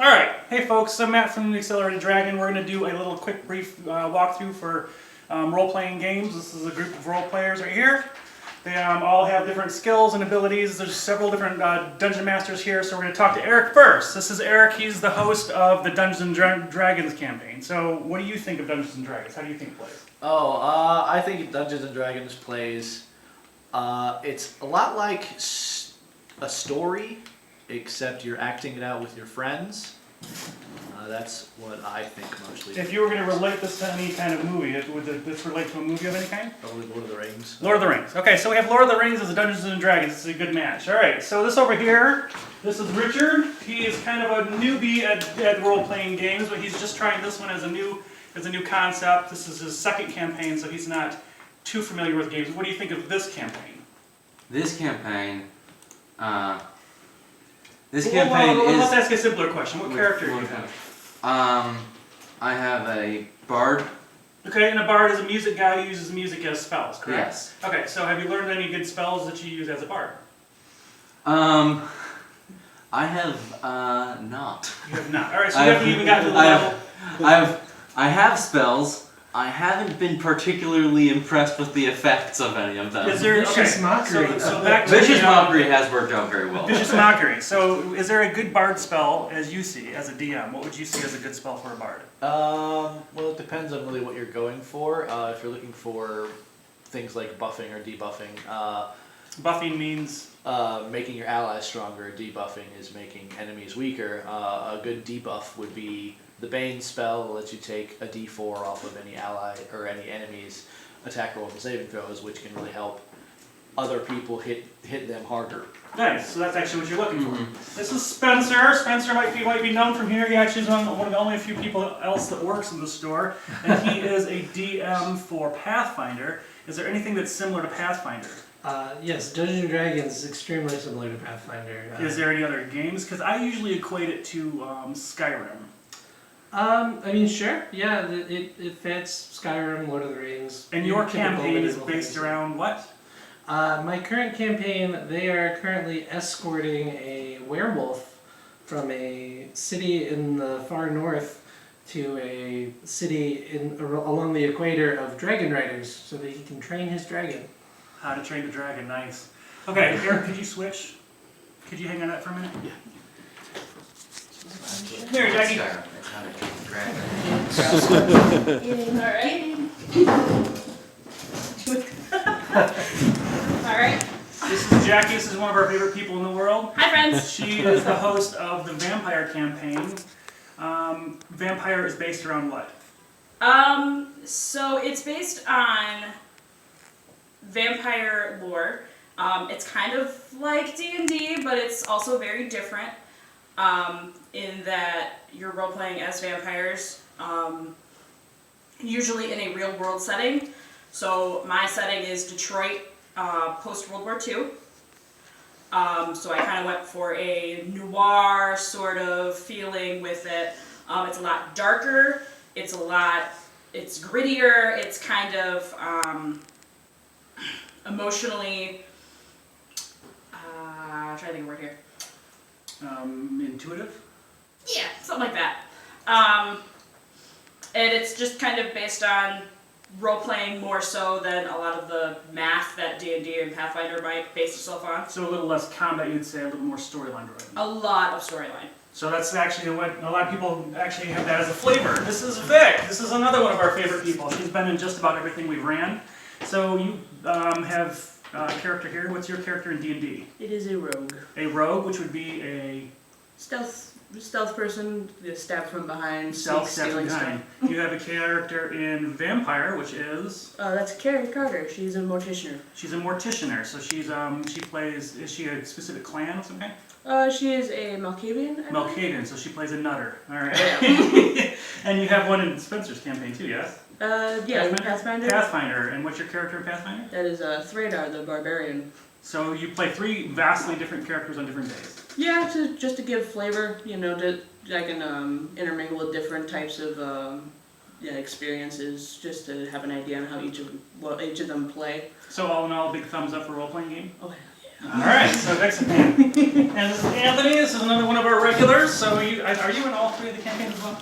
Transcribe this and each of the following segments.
Alright, hey folks, I'm Matt from the Accelerated Dragon. We're going to do a little quick brief walkthrough for role-playing games. This is a group of role players right here. They all have different skills and abilities. There's several different dungeon masters here, so we're going to talk to Eric first. This is Eric, he's the host of the Dungeons & Dragons campaign. So what do you think of Dungeons & Dragons? How do you think it plays? I think Dungeons & Dragons plays, it's a lot like a story, except you're acting it out with your friends. That's what I think mostly. If you were going to relate this to any kind of movie, would this relate to a movie of any kind? Probably Lord of the Rings. Lord of the Rings. Okay, so we have Lord of the Rings as a Dungeons & Dragons. This is a good match. Alright, so this over here, this is Richard. He is kind of a newbie at role-playing games, but he's just trying this one as a new concept. This is his second campaign, so he's not too familiar with games. What do you think of this campaign? This campaign, Let's ask a simpler question. What character do you have? I have a bard. Okay, and a bard is a music guy who uses music as spells, correct? Yes. Okay, so have you learned any good spells that you use as a bard? I have not. You have not. Alright, so you haven't even gotten to the level. I have spells. I haven't been particularly impressed with the effects of any of them. Is there Vicious Mockery. So back to Vicious the, Mockery has worked out very well. Vicious Mockery. So is there a good bard spell as you see, as a DM? What would you see as a good spell for a bard? Well, it depends on really what you're going for. If you're looking for things like buffing or debuffing, Buffing means? making your allies stronger. Debuffing is making enemies weaker. A good debuff would be the Bane spell lets you take a d4 off of any ally or any enemy's attack rolls and saving throws, which can really help other people hit them harder. Nice, so that's actually what you're looking for. This is Spencer. Spencer might be known from here. He actually is one of the only few people else that works in the store. And he is a DM for Pathfinder. Is there anything that's similar to Pathfinder? Yes, Dungeons & Dragons is extremely similar to Pathfinder. Is there any other games? Because I usually equate it to Skyrim. I mean, sure, yeah, it fits Skyrim, Lord of the Rings. And your typical campaign is medieval based fantasy. around what? My current campaign, they are currently escorting a werewolf from a city in the far north to a city along the equator of dragon riders so that he can train his dragon. How to Train the Dragon, nice. Okay, Eric, could you switch? Could you hang on that for a minute? Yeah. Here, Jackie. That's how to train the dragon. Alright. This is Jackie. This is one of our favorite people in the world. Hi, friends. She is the host of the Vampire campaign. Vampire is based around what? So it's based on vampire lore. It's kind of like D&D, but it's also very different in that you're role-playing as vampires, usually in a real-world setting. So my setting is Detroit, post-World War II. So I kind of went for a noir sort of feeling with it. It's a lot darker, it's grittier, it's kind of emotionally, I'm trying to think of a word here. Intuitive? Yeah, something like that. And it's just kind of based on role-playing more so than a lot of the math that D&D and Pathfinder might base itself on. So a little less combat, you'd say, a little more storyline driven. A lot of storyline. So that's actually what a lot of people actually have that as a flavor. This is Vic. This is another one of our favorite people. She's been in just about everything we've ran. So you have a character here. What's your character in D&D? It is a rogue. A rogue, which would be a Stealth person, stabbed from behind, stealth sneak, stepping stealing stuff. behind. You have a character in Vampire, which is That's Carrie Carter. She's a morticianer. she's a morticianer. So she's she plays. Is she a specific clan of some kind? She is a Malkavian. I believe. Melkaden. So she plays a nutter. All right. Yeah. And you have one in Spencer's campaign too, yes? Yeah, Pathfinder. Pathfinder. And what's your character in Pathfinder? That is Thradar, the barbarian. So you play three vastly different characters on different days. Yeah, just to give flavor, I can intermingle with different types of experiences, just to have an idea on how each of them play. So all in all, big thumbs up for a role-playing game. Oh All right, so next man. And this is Anthony. This is another one of our regulars. So are you in all three of the campaigns as well?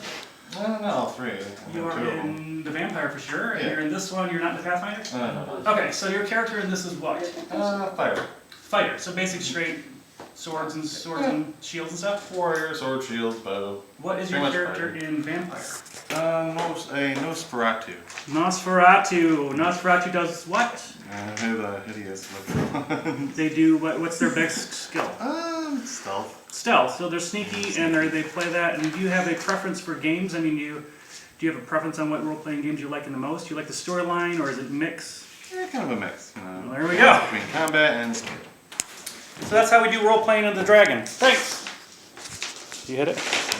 Not all three. You are in the Vampire for sure, and Yeah. you're in this one. You're not in the Pathfinder. No. Okay, so your character in this is what? Fire. Fighter. So basic straight swords and shields and stuff. Warrior, sword, shield, bow. What is Pretty your much character fighter. in Vampire? Nosferatu. Nosferatu. Nosferatu does what? The hideous looking. They do what? What's their best skill? Stealth. Stealth. So they're sneaky, and they play that. And do you have a preference for games? I mean, do you have a preference on what role-playing games you like in the most? Do you like the storyline, or is it mix? Yeah, kind of a mix. You know. Well, there we go. Between combat and story. So that's how we do role-playing of the dragon. Thanks. You hit it.